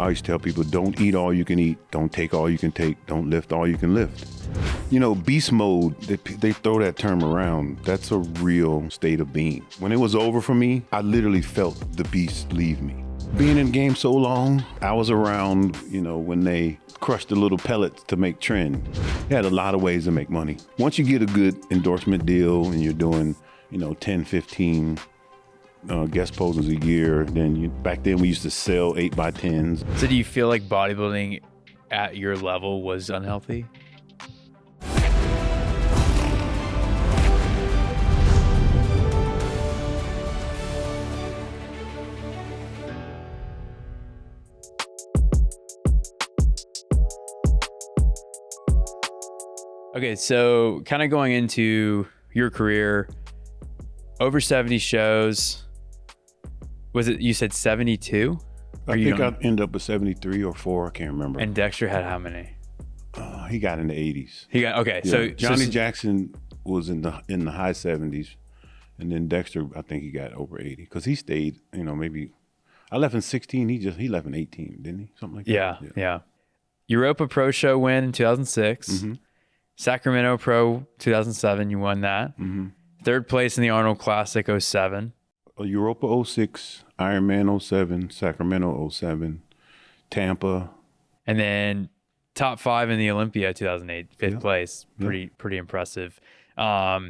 I used to tell people, don't eat all you can eat, don't take all you can take, don't lift all you can lift. You know, beast mode, they throw that term around. That's a real state of being. When it was over for me, I literally felt the beast leave me. Being in the game so long, I was around, you know, when they crushed the little pellets to make trend. They had a lot of ways to make money. Once you get a good endorsement deal and you're doing, you know, 10, 15 guest poses a year, then back then we used to sell 8x10s. So do you feel like bodybuilding at your level was unhealthy? Okay, so kind of going into your career, over 70 shows. Was it, you said 72? I think I ended up with 73 or 4, I can't remember. And Drescher had how many? He got in the 80s. He got, okay. Yeah. So Johnny Jackson was in the high 70s. And then Dexter, I think he got over 80 because he stayed, you know, maybe I left in 16. He left in 18, didn't he? Something like that. Yeah. Europa Pro Show win in 2006. Mm-hmm. Sacramento Pro 2007, you won that. Mm-hmm. Third place in the Arnold Classic 07. Europa 06, Ironman 07, Sacramento 07, Tampa. And then top 5 in the Olympia 2008, fifth place. Pretty impressive. I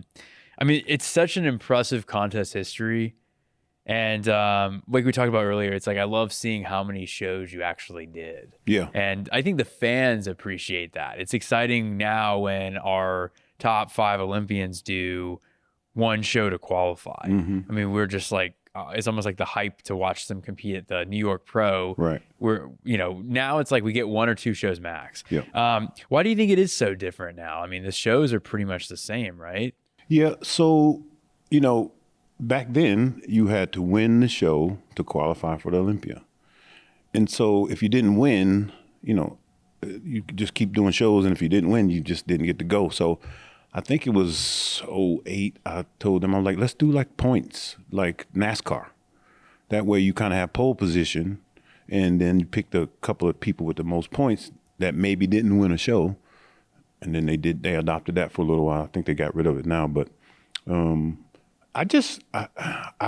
mean, it's such an impressive contest history. And like we talked about earlier, it's like I love seeing how many shows you actually did. Yeah. And I think the fans appreciate that. It's exciting now when our top 5 Olympians do one show to qualify. Mm-hmm. I mean, we're just like, it's almost like the hype to watch them compete at the New York Pro. Right. We're, you know, now it's like we get 1 or 2 shows max. Yeah. Why do you think it is so different now? I mean, the shows are pretty much the same, right? Yeah. So, you know, back then you had to win the show to qualify for the Olympia. And so if you didn't win, you know, you could just keep doing shows. And if you didn't win, you just didn't get to go. So I think it was 08, I told them, I'm like, let's do like points, like NASCAR. That way you kind of have pole position and then you picked a couple of people with the most points that maybe didn't win a show. And then they adopted that for a little while. I think they got rid of it now, but I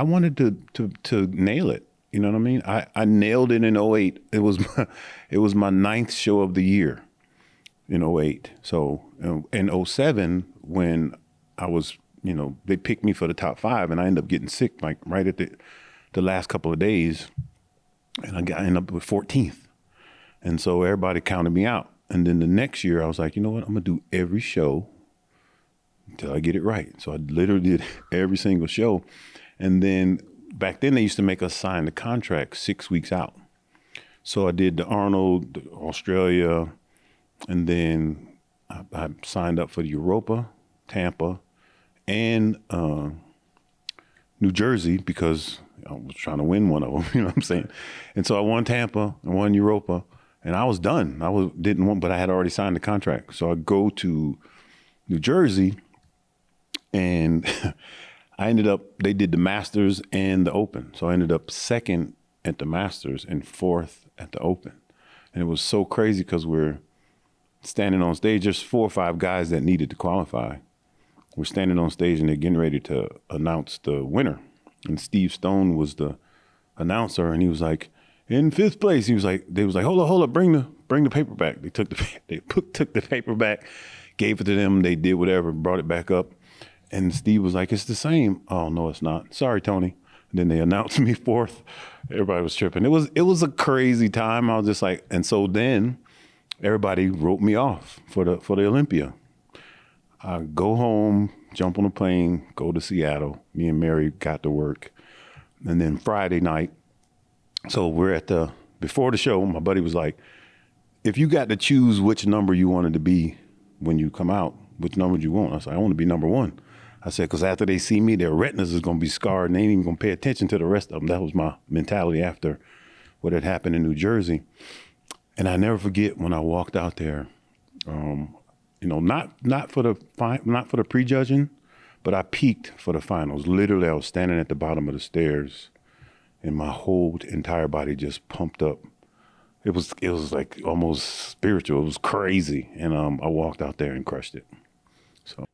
wanted to nail it. You know what I mean? I nailed it in 08. It was my 9th show of the year in 08. So in 07, when I was, you know, they picked me for the top 5 and I ended up getting sick like right at the last couple of days. And I ended up with 14th. And so everybody counted me out. And then the next year I was like, you know what? I'm going to do every show until I get it right. So I literally did every single show. And then back then they used to make us sign the contract 6 weeks out. So I did the Arnold, Australia, and then I signed up for the Europa, Tampa, and New Jersey because I was trying to win one of them, you know what I'm saying? And so I won Tampa, I won Europa, and I was done. But I had already signed the contract. So I go to New Jersey, and they did the Masters and the Open. So I ended up 2nd at the Masters and 4th at the Open. And it was so crazy because we're standing on stage. There's 4 or 5 guys that needed to qualify. We're standing on stage and they're getting ready to announce the winner. And Steve Stone was the announcer, and he was like, in 5th place. They was like, hold up, bring the paper back. They took the paper back, gave it to them. They did whatever, brought it back up. And Steve was like, it's the same. Oh, no, it's not. Sorry, Tony. And then they announced me 4th. Everybody was tripping. It was a crazy time. I was just like, and so then everybody wrote me off for the Olympia. I go home, jump on a plane, go to Seattle. Me and Mary got to work. And then Friday night, so we're before the show, my buddy was like, if you got to choose which number you wanted to be when you come out, which number do you want? I said, I want to be number 1. I said, because after they see me, their retinas is going to be scarred and they ain't even going to pay attention to the rest of them. That was my mentality after what had happened in New Jersey. And I never forget when I walked out there, you know, not for the prejudging, but I peaked for the finals. Literally, I was standing at the bottom of the stairs and my whole entire body just pumped up it was like almost spiritual. It was crazy. And I walked out there and crushed it. So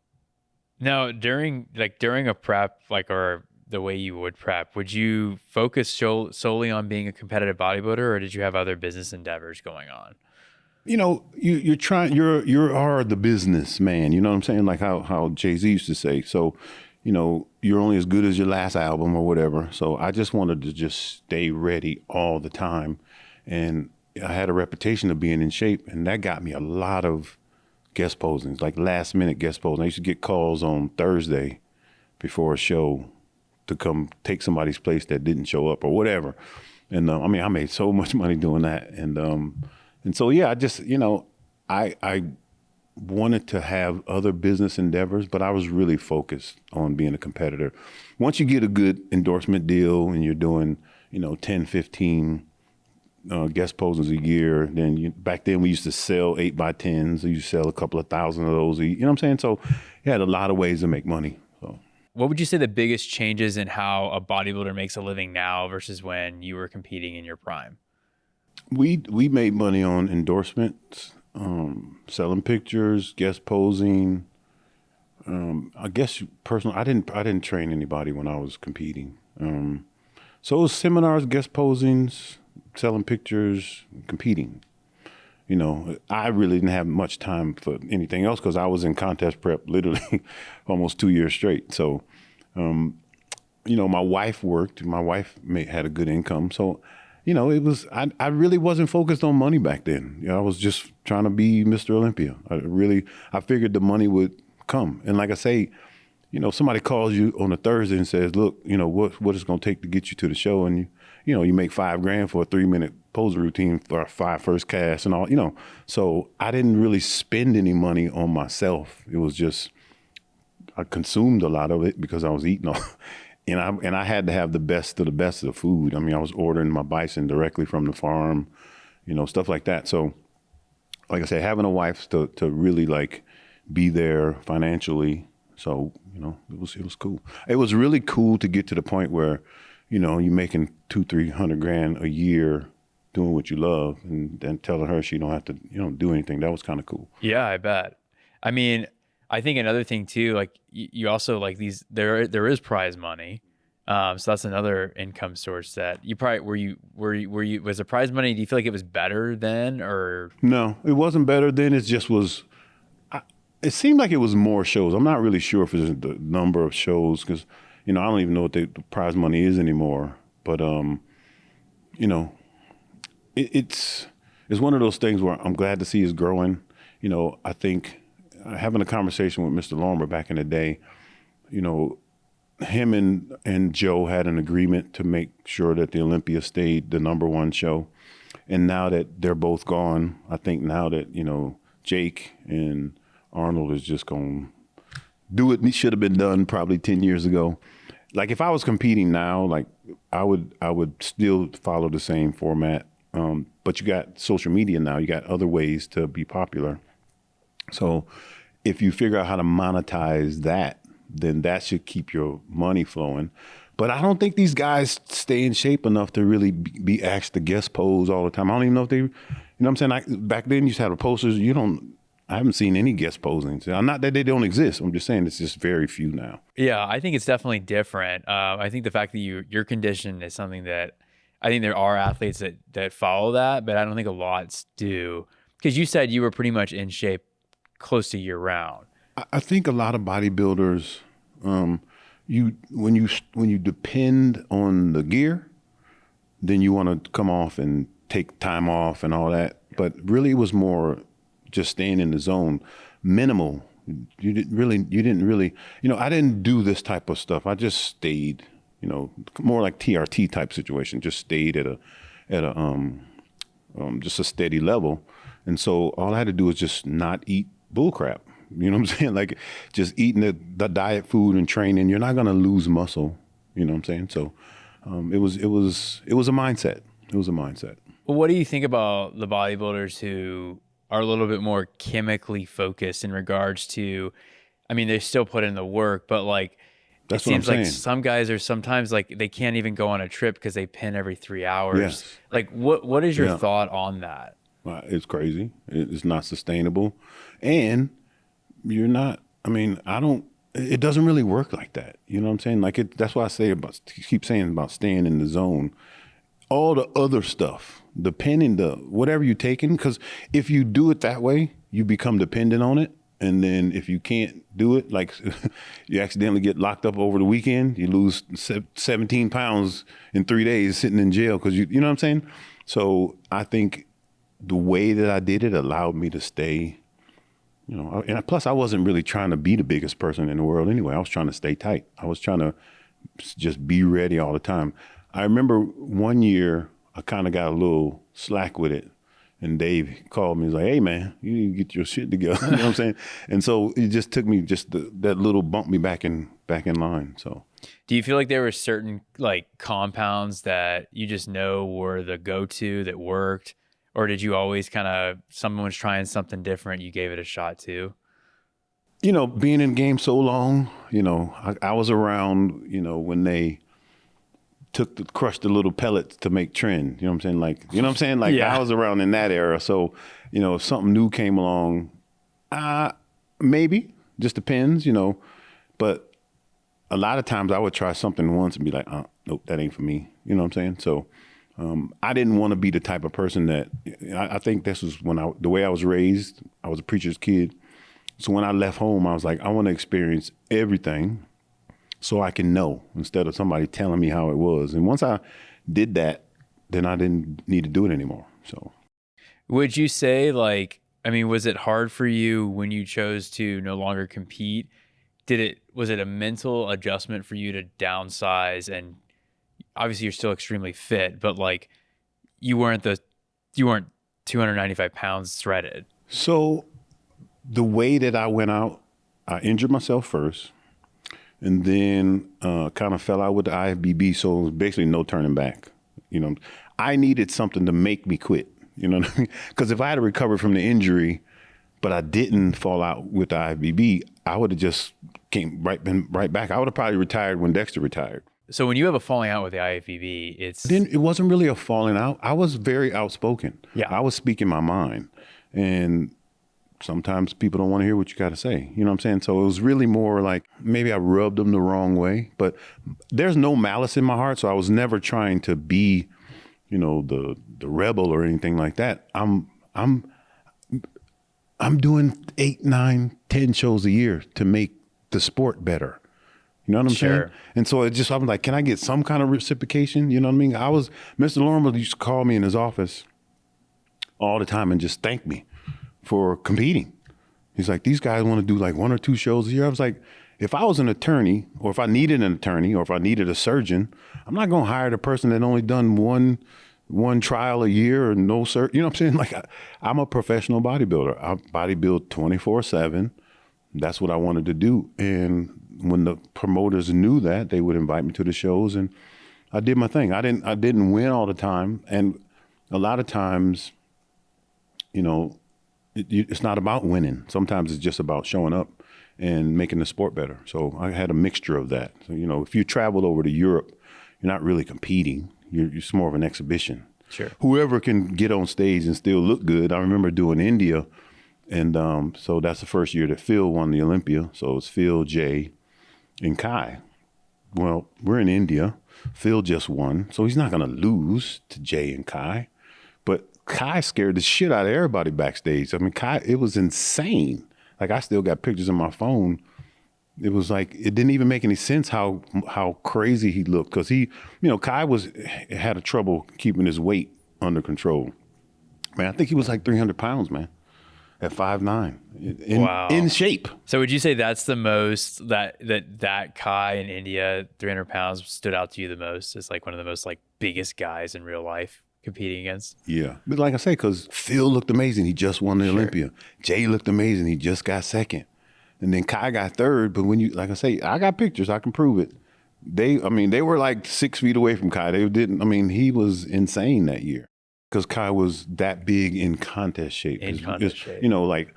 Now, during a prep, like, or the way you would prep, would you focus solely on being a competitive bodybuilder, or did you have other business endeavors going on? you're trying, you are the businessman, you know what I'm saying? Like how Jay-Z used to say. So, you're only as good as your last album or whatever. So I just wanted to just stay ready all the time. And I had a reputation of being in shape, and that got me a lot of guest posings, like last minute guest posings. I used to get calls on Thursday before a show to come take somebody's place that didn't show up or whatever. And I mean, I made so much money doing that. And so, yeah, I just, I wanted to have other business endeavors, but I was really focused on being a competitor. Once you get a good endorsement deal and you're doing, 10, 15 guest poses a year, then back then we used to sell 8x10s. We used to sell a couple of thousand of those. You know what I'm saying? So you had a lot of ways to make money. So What would you say the biggest changes in how a bodybuilder makes a living now versus when you were competing in your prime? we made money on endorsements, selling pictures, guest posing. I guess personally, I didn't train anybody when I was competing. So it was seminars, guest posings, selling pictures, competing. I really didn't have much time for anything else because I was in contest prep literally almost 2 years straight. So, my wife worked. My wife had a good income. So, it was, I really wasn't focused on money back then. I was just trying to be Mr. Olympia. I figured the money would come. And like I say, somebody calls you on a Thursday and says, look, what it's going to take to get you to the show. And you make $5,000 for a 3-minute pose routine for 5 first casts and all, So I didn't really spend any money on myself. It was just, I consumed a lot of it because I was eating all, and I had to have the best of the food. I mean, I was ordering my bison directly from the farm, stuff like that. So like I said, having a wife to really like be there financially. So, it was cool. It was really cool to get to the point where, you're making $200,000-300,000 a year doing what you love, and then telling her she don't have to, do anything. That was kind of cool. Yeah, I bet. I mean, I think another thing too, like you also like there is prize money. So that's another income source that you probably, was the prize money, do you feel like it was better then, or? No, it wasn't better then. It just was, it seemed like it was more shows. I'm not really sure if it's the number of shows because, I don't even know what the prize money is anymore. But, it's one of those things where I'm glad to see it's growing. I think having a conversation with Mr. Lormer back in the day, him and Joe had an agreement to make sure that the Olympia stayed the #1 show. And now that they're both gone, I think now that, Jake and Arnold is just going to do it. It should have been done probably 10 years ago. Like if I was competing now, like I would still follow the same format. But you got social media now, you got other ways to be popular. So if you figure out how to monetize that, then that should keep your money flowing. But I don't think these guys stay in shape enough to really be asked to guest pose all the time. I don't even know if they, what I'm saying? Back then you used to have the posters. I haven't seen any guest posings. Not that they don't exist. I'm just saying it's just very few now. Yeah, I think it's definitely different. I think the fact that your condition is something that I think there are athletes that follow that, but I don't think a lot do. Because you said you were pretty much in shape close to year round. I think a lot of bodybuilders, when you depend on the gear, then you want to come off and take time off and all that. But really, it was more just staying in the zone, minimal. You didn't really. I didn't do this type of stuff. I just stayed. More like TRT type situation. Just stayed at a just a steady level, and so all I had to do was just not eat bullcrap. You know what I'm saying? Like just eating the diet food and training. You're not gonna lose muscle. You know what I'm saying? So it was a mindset. It was a mindset. Well, what do you think about the bodybuilders who are a little bit more chemically focused in regards to, I mean, they still put in the work, but like That's it what I'm seems like saying. some guys are sometimes like they can't even go on a trip because they pin every 3 hours. Yes. Like what is your Yeah. thought on that? It's crazy. It's not sustainable. And you're not, I mean, it doesn't really work like that. You know what I'm saying? Like that's why I say keep saying about staying in the zone. All the other stuff, depending whatever you're taking, because if you do it that way, you become dependent on it. And then if you can't do it, like you accidentally get locked up over the weekend, you lose 17 pounds in 3 days sitting in jail because you know what I'm saying? So I think the way that I did it allowed me to stay, and plus I wasn't really trying to be the biggest person in the world anyway. I was trying to stay tight. I was trying to just be ready all the time. I remember one year I kind of got a little slack with it. And Dave called me. He's like, "Hey, man, you need to get your shit together." You know what I'm saying? And so it just took me that little bump me back in line. So, do you feel like there were certain like compounds that you just know were the go-to that worked, or did you always kind of someone was trying something different, you gave it a shot too? Being in the game so long, I was around, when they crushed the little pellets to make trend. You know what I'm saying? Like, Yeah. I was around in that era. So, if something new came along, maybe, just depends, but a lot of times I would try something once and be like, nope, that ain't for me. You know what I'm saying? So, I didn't want to be the type of person that, I think this was the way I was raised. I was a preacher's kid. So when I left home, I was like, I want to experience everything so I can know instead of somebody telling me how it was. And once I did that, then I didn't need to do it anymore. So would you say was it hard for you when you chose to no longer compete? Was it a mental adjustment for you to downsize? And obviously you're still extremely fit, but like you weren't 295 pounds threaded. So the way that I went out, I injured myself first. And then kind of fell out with the IFBB, so it was basically no turning back. I needed something to make me quit. You know what I mean? Because if I had recovered from the injury, but I didn't fall out with the IFBB, I would have just been right back. I would have probably retired when Dexter retired. So when you have a falling out with the IFBB, It wasn't really a falling out. I was very outspoken. Yeah. I was speaking my mind, and sometimes people don't want to hear what you got to say. You know what I'm saying? So it was really more like maybe I rubbed them the wrong way, but there's no malice in my heart. So I was never trying to be, the rebel or anything like that. I'm doing 8, 9, 10 shows a year to make the sport better. You know what I'm saying? And so I'm like, can I get some kind of reciprocation? You know what I mean? Mr. Lorimer used to call me in his office all the time and just thank me for competing. He's like, these guys want to do like 1 or 2 shows a year. I was like, if I was an attorney, or if I needed an attorney, or if I needed a surgeon, I'm not going to hire the person that only done one trial a year or no cert. You know what I'm saying? Like, I'm a professional bodybuilder. I bodybuild 24/7. That's what I wanted to do. And when the promoters knew that, they would invite me to the shows, and I did my thing. I didn't win all the time, and a lot of times, it's not about winning. Sometimes it's just about showing up and making the sport better. So I had a mixture of that. So, if you traveled over to Europe, you're not really competing. It's more of an exhibition. Sure. Whoever can get on stage and still look good. I remember doing India, and so that's the first year that Phil won the Olympia. So it's Phil, Jay, and Kai. Well, we're in India. Phil just won, so he's not going to lose to Jay and Kai. But Kai scared the shit out of everybody backstage. I mean, Kai, it was insane. Like, I still got pictures on my phone. It was like, it didn't even make any sense how crazy he looked. Because Kai had a trouble keeping his weight under control. Man, I think he was like 300 pounds, man, at 5'9", wow. in shape. So would you say that's the most that Kai in India, 300 pounds, stood out to you the most as like one of the most like biggest guys in real life competing against? Yeah. But like I say, because Phil looked amazing. He just won the Olympia. Jay looked amazing. He just got second. And then Kai got third. But like I say, I got pictures. I can prove it. They were like 6 feet away from Kai. He was insane that year because Kai was that big in contest shape. Shape. Like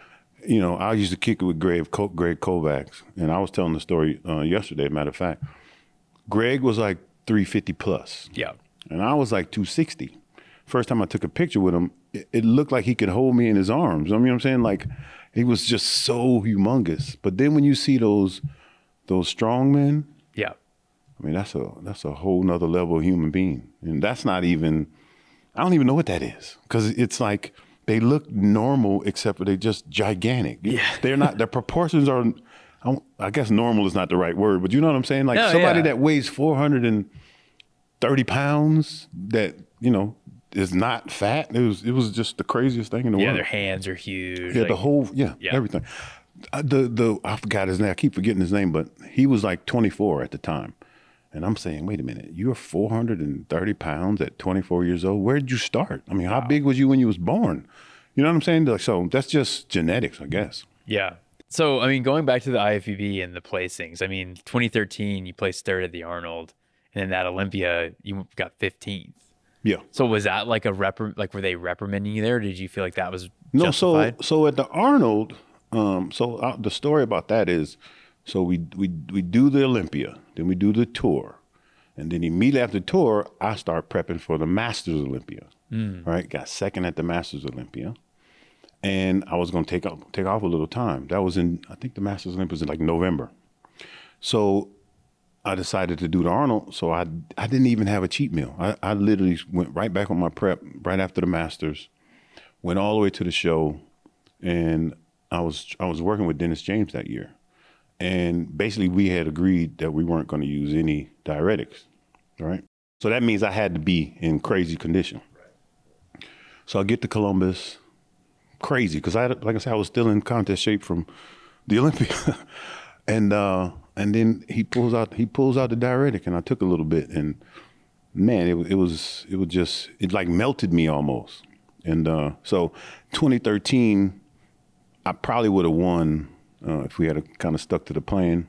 you know, I used to kick it with Greg Kovacs, and I was telling the story yesterday. Matter of fact, Greg was like 350 plus, Yeah. and I was like 260. First time I took a picture with him, it looked like he could hold me in his arms. I mean, what I'm saying, like, he was just so humongous. But then when you see those strong men, Yeah. I mean, that's a whole nother level of human being, and that's not even. I don't even know what that is, because it's like they look normal except for they're just gigantic. Yeah. They're not. Their proportions are. I guess normal is not the right word, but you know what I'm saying. Like No, somebody yeah. that weighs 430 pounds that is not fat. It was just the craziest thing in the Yeah, world. their hands are huge. Yeah, like- the whole Yeah. everything. I forgot his name. I keep forgetting his name, but he was like 24 at the time. And I'm saying, wait a minute, you're 430 pounds at 24 years old. Where did you start? I mean, how big was you when you was born? You know what I'm saying? Like, so that's just genetics, I guess. Yeah. So, I mean, going back to the IFBB and the placings, I mean, 2013, you placed third at the Arnold, and then that Olympia, you got 15th. Yeah. So was that like were they reprimanding you there? Or did you feel like that was No, justified? so at the Arnold, the story about that is, so we do the Olympia, then we do the tour, and then immediately after the tour, I start prepping for the Masters Olympia. Right, got second at the Masters Olympia, and I was going to take off a little time. That was I think the Masters Olympia was in like November. So I decided to do the Arnold. So I didn't even have a cheat meal. I literally went right back on my prep right after the Masters, went all the way to the show, and I was working with Dennis James that year. And basically we had agreed that we weren't going to use any diuretics, right? So that means I had to be in crazy condition. So I get to Columbus, crazy, because like I said, I was still in contest shape from the Olympia. and then he pulls out the diuretic, and I took a little bit, and man, it like melted me almost. And so 2013, I probably would have won if we had kind of stuck to the plan.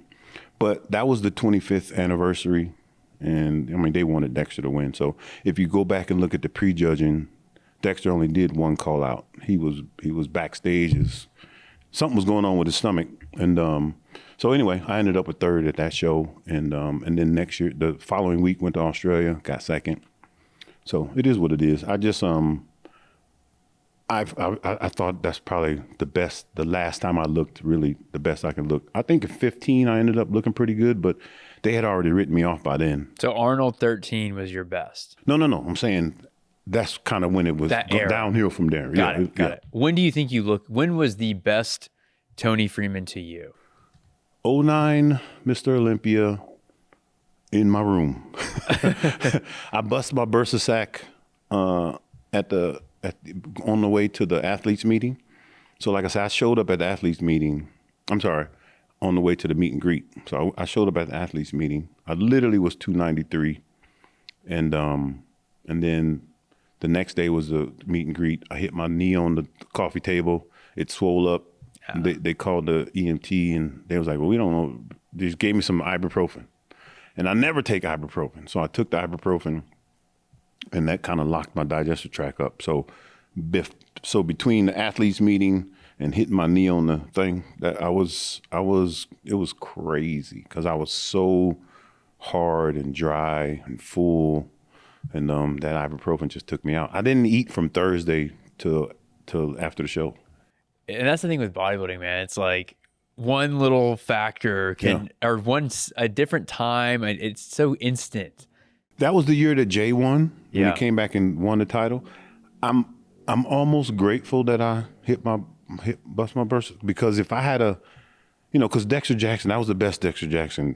But that was the 25th anniversary, and I mean, they wanted Dexter to win. So if you go back and look at the prejudging, Dexter only did one call out. He was backstage. Something was going on with his stomach, and so anyway, I ended up with third at that show, and then next year, the following week, went to Australia, got second. So it is what it is. I just I thought that's probably the last time I looked really the best I could look. I think at 15 I ended up looking pretty good, but they had already written me off by then. So Arnold 13 was your best. No. I'm saying that's kind of when it was downhill from there. Got it. When do you think when was the best Toney Freeman to you? 09 Mr. Olympia in my room. I busted my bursa sac on the way to the athletes meeting. So like I said, I showed up at the athletes meeting. I'm sorry, on the way to the meet and greet. So I showed up at the athletes meeting. I literally was 293. And then the next day was the meet and greet. I hit my knee on the coffee table. It swole up. Yeah. They called the EMT, and they was like, well, we don't know. They just gave me some ibuprofen. And I never take ibuprofen. So I took the ibuprofen, and that kind of locked my digestive tract up. So between the athletes meeting and hitting my knee on the thing, that it was crazy, because I was so hard and dry and full, and that ibuprofen just took me out. I didn't eat from Thursday till after the show. And that's the thing with bodybuilding, man. It's like one little factor or a different time, and it's so instant. That was the year that Jay won. When Yeah. he came back and won the title. I'm almost grateful that I bust my burst, because if I had because Dexter Jackson, that was the best Dexter Jackson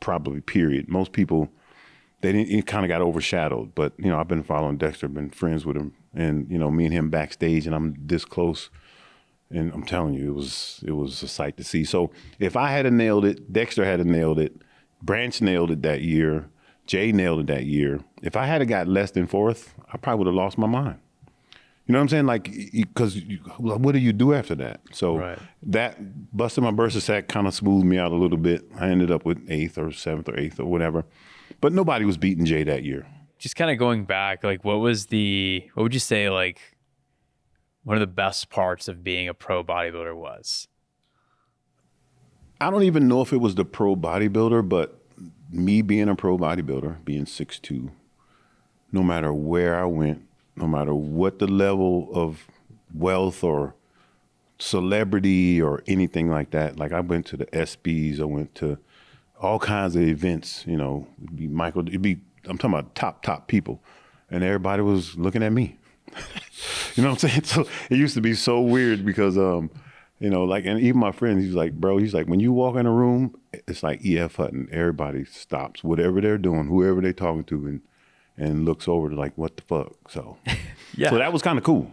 probably, period. Most people, it kind of got overshadowed, but I've been following Dexter, been friends with him, and me and him backstage, and I'm this close. And I'm telling you, it was a sight to see. So if I had nailed it, Dexter had nailed it, Branch nailed it that year, Jay nailed it that year. If I had got less than fourth, I probably would have lost my mind. You know what I'm saying? Like, because what do you do after that? So Right. That busting my bursa sac kind of smoothed me out a little bit. I ended up with 8th or 7th or 8th or whatever. But nobody was beating Jay that year. Just kind of going back, like what would you say, like, one of the best parts of being a pro bodybuilder was? I don't even know if it was the pro bodybuilder, but me being a pro bodybuilder, being 6'2", no matter where I went, no matter what the level of wealth or celebrity or anything like that, like I went to the SBs, I went to all kinds of events, you know, I'm talking about top people, and everybody was looking at me. You know what I'm saying? So it used to be so weird because, you know, like, and even my friend, he's like, bro, he's like, when you walk in a room, it's like E.F. Hutton. Everybody stops, whatever they're doing, whoever they're talking to, and looks over to like, what the fuck? So, Yeah. so that was kind of cool.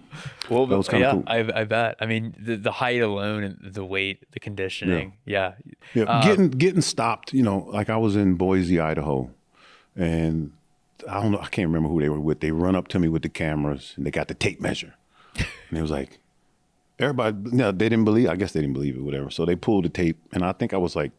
Well, that was kind of cool. I bet. I mean, the height alone and the weight, the conditioning. Yeah. Getting stopped, you know, like I was in Boise, Idaho, and I don't know, I can't remember who they were with. They run up to me with the cameras and they got the tape measure. And it was like, everybody, you know, they didn't believe, I guess they didn't believe it, whatever. So they pulled the tape, and I think I was like,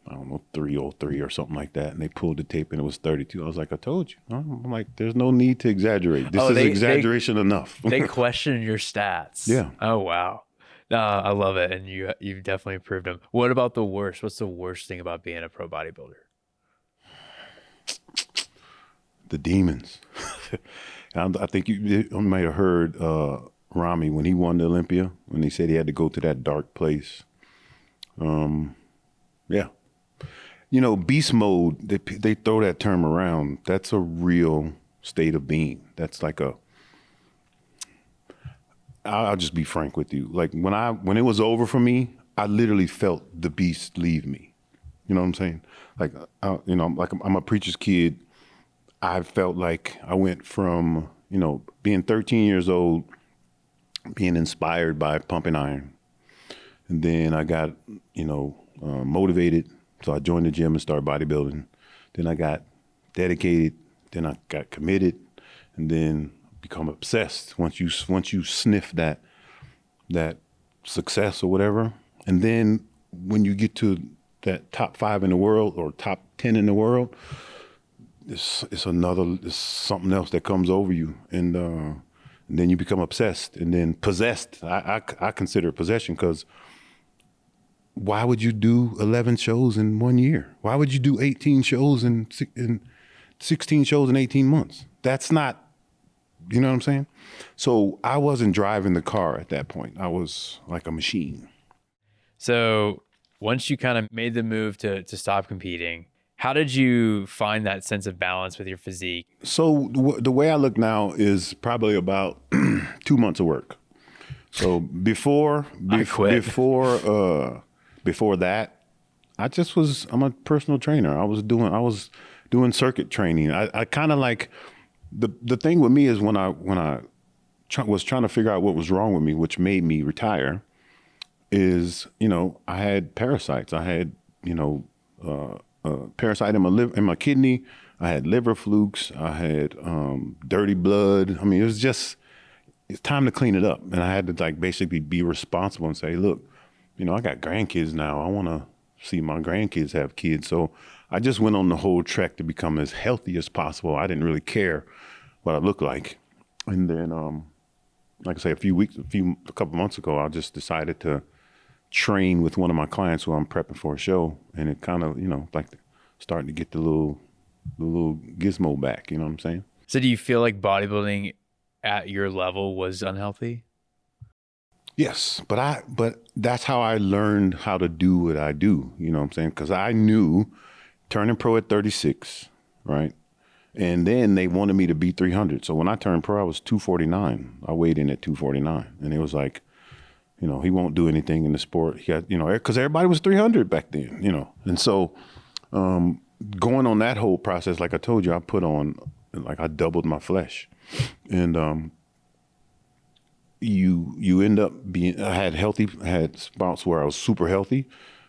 I don't know, 303 or something like that. And they pulled the tape and it was 32. I was like, I told you. I'm like, there's no need to exaggerate. This is exaggeration enough. They questioned your stats. Yeah. Oh, wow. I love it. And you've definitely proved them. What about the worst? What's the worst thing about being a pro bodybuilder? The demons. I think you might have heard Rami when he won the Olympia, when he said he had to go to that dark place. Yeah. You know, beast mode, they throw that term around. That's a real state of being. That's like I'll just be frank with you. Like when it was over for me, I literally felt the beast leave me. You know what I'm saying? Like, you know, like I'm a preacher's kid. I felt like I went from, you know, being 13 years old, being inspired by pumping iron. And then I got, you know, motivated. So I joined the gym and started bodybuilding. Then I got dedicated. Then I got committed, and then become obsessed. Once you sniff that success or whatever, and then when you get to that top 5 in the world or top 10 in the world, it's something else that comes over you, and then you become obsessed, and then possessed. I consider it possession, because why would you do 11 shows in 1 year? Why would you do 18 shows in 16 shows in 18 months? That's not, you know what I'm saying? So I wasn't driving the car at that point. I was like a machine. So once you kind of made the move to stop competing, how did you find that sense of balance with your physique? So the way I look now is probably about 2 months of work. So before that, I'm a personal trainer. I was doing circuit training. I kind of like, the thing with me is when I was trying to figure out what was wrong with me, which made me retire, is, you know, I had parasites. I had, you know, parasite in my liver, in my kidney. I had liver flukes. I had dirty blood. I mean, it's time to clean it up. And I had to like basically be responsible and say, look, you know, I got grandkids now. I want to see my grandkids have kids. So I just went on the whole trek to become as healthy as possible. I didn't really care what I looked like. And then, like I say, a couple months ago, I just decided to train with one of my clients who I'm prepping for a show. And it kind of, you know, like starting to get the little gizmo back, you know what I'm saying? So do you feel like bodybuilding at your level was unhealthy? Yes, but that's how I learned how to do what I do, you know what I'm saying? Because I knew turning pro at 36, right? And then they wanted me to be 300. So when I turned pro, I was 249. I weighed in at 249. And it was like, you know, he won't do anything in the sport. He got, you know, because everybody was 300 back then, you know. And so going on that whole process, like I told you, I put on, like I doubled my flesh. And you end up being, I had spouts where I was super healthy,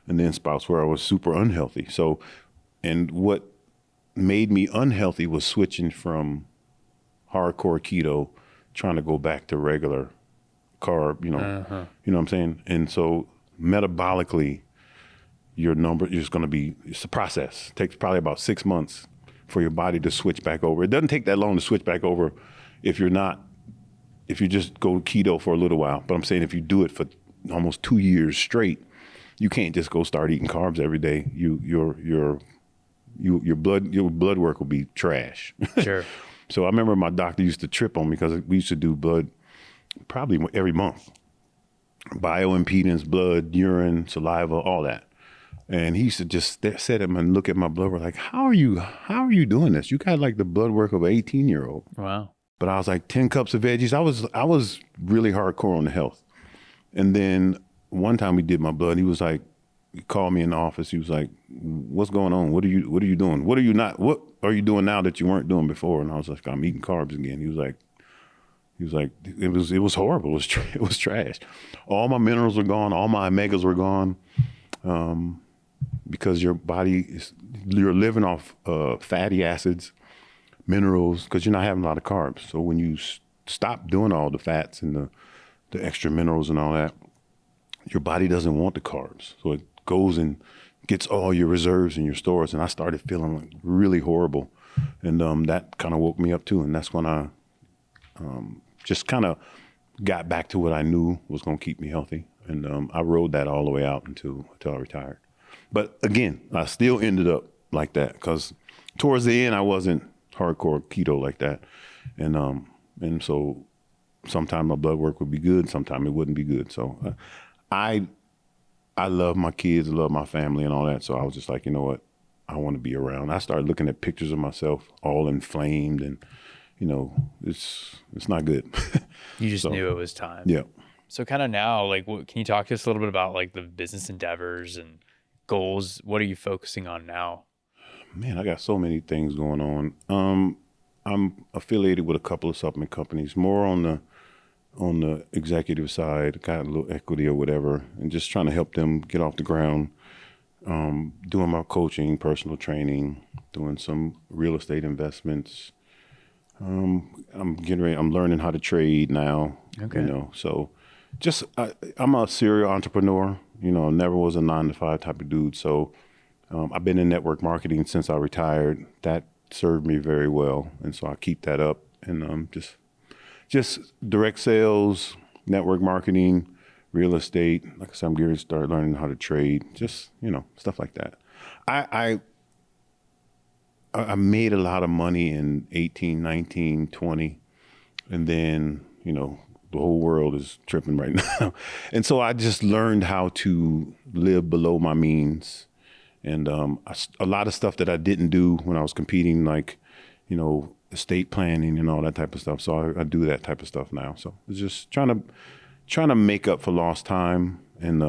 and then spouts where I was super unhealthy. So, and what made me unhealthy was switching from hardcore keto, trying to go back to regular carb, you know, you know what I'm saying? And so metabolically, your number is going to be, it's a process. It takes probably about 6 months for your body to switch back over. It doesn't take that long to switch back over if you're not if you just go keto for a little while. But I'm saying if you do it for almost 2 years straight, you can't just go start eating carbs every day. Your blood work will be trash. Sure. So I remember my doctor used to trip on me because we used to do blood probably every month. Bioimpedance, blood, urine, saliva, all that. And he used to just sit him and look at my blood work like, how are you doing this? You got like the blood work of an 18-year-old. Wow. But I was like 10 cups of veggies. I was really hardcore on the health. And then one time we did my blood, he called me in the office. He was like, what's going on? What are you doing? What are you doing now that you weren't doing before? And I was like, I'm eating carbs again. He was like, it was horrible. It was trash. All my minerals were gone. All my omegas were gone. Because your body you're living off fatty acids, minerals, because you're not having a lot of carbs. So when you stop doing all the fats and the extra minerals and all that, your body doesn't want the carbs. So it goes and gets all your reserves in your stores. And I started feeling like really horrible. And that kind of woke me up too. And that's when I just kind of got back to what I knew was going to keep me healthy. And I rode that all the way out until I retired. But again, I still ended up like that because towards the end, I wasn't hardcore keto like that. And so sometimes my blood work would be good, sometimes it wouldn't be good. So I love my kids, I love my family and all that. So I was just like, you know what? I want to be around. I started looking at pictures of myself all inflamed and, you know, it's not good. You just knew it was time. Yeah. So kind of now, like, can you talk to us a little bit about like the business endeavors and goals? What are you focusing on now? Man, I got so many things going on. I'm affiliated with a couple of supplement companies, more on the executive side, got a little equity or whatever, and just trying to help them get off the ground. Doing my coaching, personal training, doing some real estate investments. I'm learning how to trade now. Okay. You know, so just I'm a serial entrepreneur. You know, never was a 9-to-5 type of dude. So I've been in network marketing since I retired. That served me very well, and so I keep that up. And just direct sales, network marketing, real estate. Like I said, I'm geared to start learning how to trade. Just, you know, stuff like that. I made a lot of money in 18, 19, 20, and then, you know, the whole world is tripping right now. And so I just learned how to live below my means. And a lot of stuff that I didn't do when I was competing, like, you know, estate planning and all that type of stuff. So I do that type of stuff now. So it's just trying to make up for lost time and,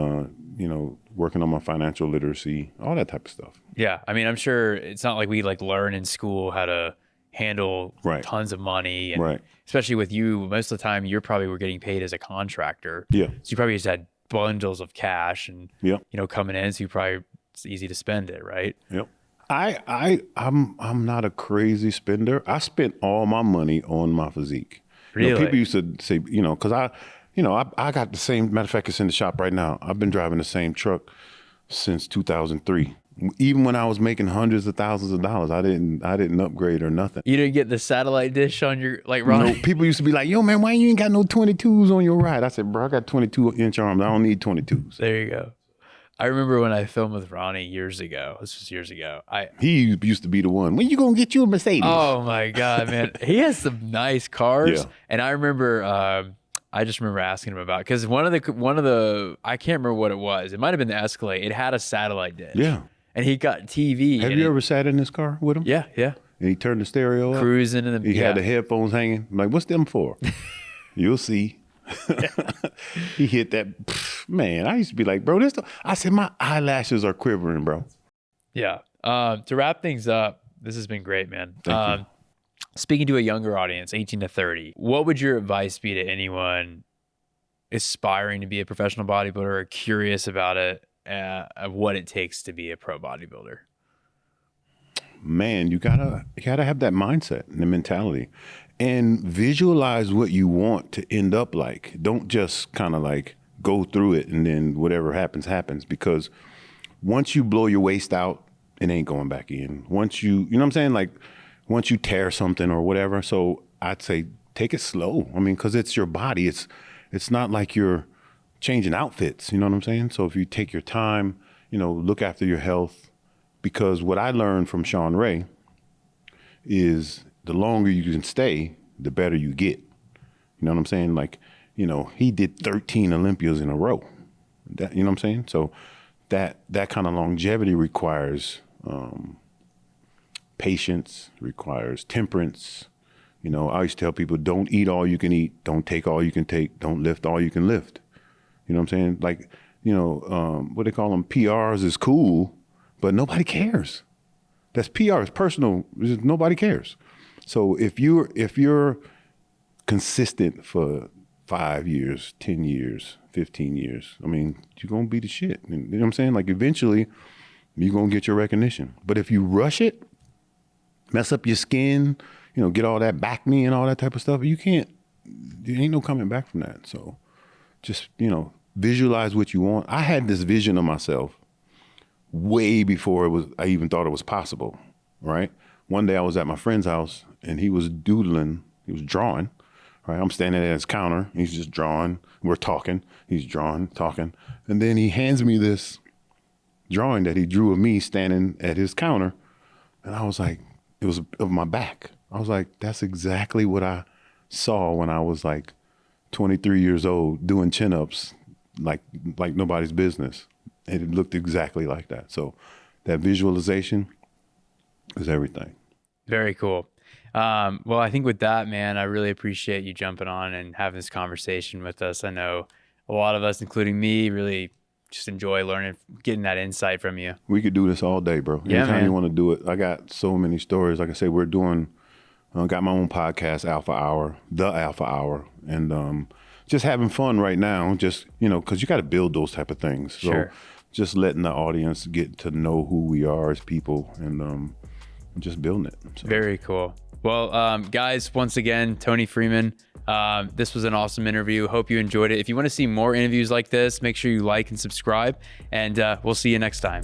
you know, working on my financial literacy, all that type of stuff. Yeah. I mean, I'm sure it's not like we like learn in school how to handle tons of money. And especially with you, most of the time you probably were getting paid as a contractor. Yeah. So you probably just had bundles of cash and, you know, coming in. So it's easy to spend it, right? Yep. I'm not a crazy spender. I spent all my money on my physique. Really? You know, people used to say, you know, because I got the same, matter of fact, it's in the shop right now. I've been driving the same truck since 2003. Even when I was making hundreds of thousands of dollars, I didn't upgrade or nothing. You didn't get the satellite dish on your, like, Ronnie? No, people used to be like, yo, man, why you ain't got no 22s on your ride? I said, bro, I got 22-inch arms. I don't need 22s. There you go. I remember when I filmed with Ronnie years ago. This was years ago. He used to be the one. When you gonna get you a Mercedes? Oh my God, man. He has some nice cars. Yeah. And I remember, I just remember asking him about, because one of the, I can't remember what it was. It might've been the Escalade. It had a satellite dish. Yeah. And he got TV. Have you ever sat in this car with him? Yeah, yeah. And he turned the stereo up. Cruising and he had the headphones hanging. I'm like, what's them for? You'll see. He hit that, man. I used to be like, bro, I said, my eyelashes are quivering, bro. Yeah. To wrap things up, this has been great, man. Thank you. Speaking to a younger audience, 18 to 30, what would your advice be to anyone aspiring to be a professional bodybuilder or curious about it, of what it takes to be a pro bodybuilder? Man, you gotta have that mindset and the mentality, and visualize what you want to end up like. Don't just kind of like go through it and then whatever happens, because once you blow your waist out, it ain't going back in. Once you know what I'm saying? Like once you tear something or whatever. So I'd say take it slow. I mean, because it's your body. It's not like you're changing outfits. You know what I'm saying? So if you take your time, look after your health, because what I learned from Sean Ray is the longer you can stay, the better you get. You know what I'm saying? Like, he did 13 Olympias in a row. That, you know what I'm saying? So that kind of longevity requires patience, requires temperance. I always tell people, don't eat all you can eat, don't take all you can take, don't lift all you can lift. You know what I'm saying? Like, what they call them, PRs is cool, but nobody cares. That's PR, it's personal, nobody cares. So if you're consistent for 5 years, 10 years, 15 years, I mean, you're going to be the shit. You know what I'm saying? Like, eventually, you're going to get your recognition. But if you rush it, mess up your skin, get all that back knee and all that type of stuff, there ain't no coming back from that. So just, visualize what you want. I had this vision of myself way before I even thought it was possible, right? One day I was at my friend's house and he was doodling, he was drawing, right? I'm standing at his counter, he's just drawing, we're talking, he's drawing, talking. And then he hands me this drawing that he drew of me standing at his counter. And I was like, it was of my back. I was like, that's exactly what I saw when I was like 23 years old doing chin-ups like nobody's business. And it looked exactly like that. So that visualization is everything. Very cool. Well, I think with that, man, I really appreciate you jumping on and having this conversation with us. I know a lot of us, including me, really just enjoy learning, getting that insight from you. We could do this all day, bro. Yeah, Anytime man. you want to do it. I got so many stories. Like I said, got my own podcast, The Alpha Hour. And just having fun right now, just, because you got to build those type of things. So Sure. Just letting the audience get to know who we are as people and just building it. So. Very cool. Well, guys, once again, Toney Freeman, this was an awesome interview. Hope you enjoyed it. If you want to see more interviews like this, make sure you like and subscribe, and we'll see you next time.